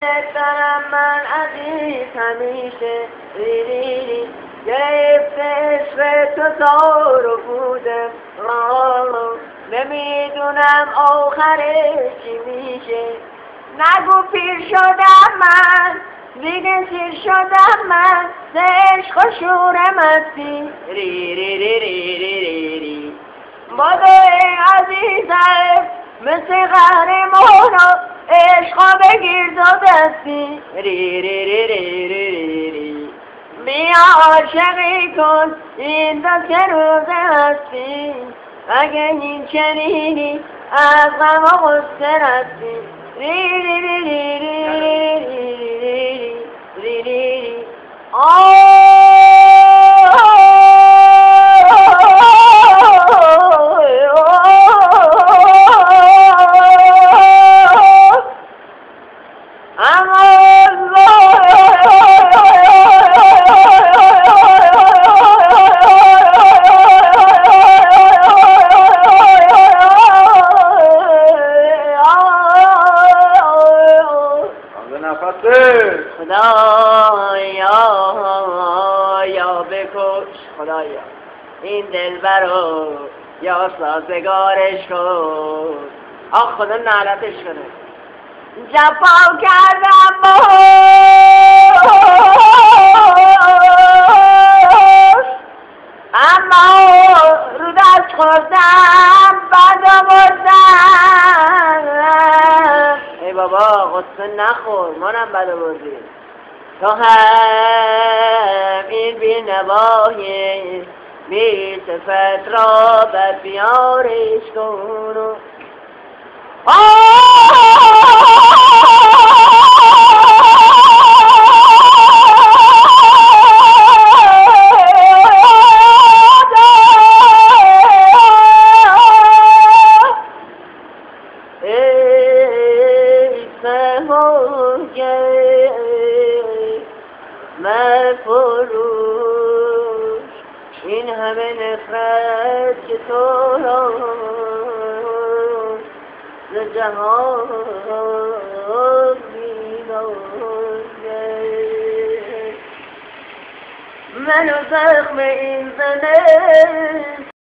دارم من عزیز همیشه ریری گرفته عشق تو زار و بودم نمیدونم آخرش چی میشه نگو پیر شدم من دیگه سیر شدم من ز عشق و شورم هستی ری ری ری ری ری ری ری بدوی عزیزم مثل قهرمانا عشقا بگیر دو دستی ری ری ری ری ری ری بیا عاشقی کن این دو سه روزه هستی اگه این چنینی از غم و غصه رستی ری ری ری ری ری ری ری ری ری ری خدایا یا بکش خدایا این دلبر رو یا سازگارش کن آخ خدا نعلتش کنه جفا کردم اما رو دست خوردم بعد آوردم ای بابا غصه نخور منم بد آوردی تو هم این بی نواهی بی صفت را بد بیارش کن مفروش این همه نفرت که تو را ز جهان می‌دانم منو زخم این زنه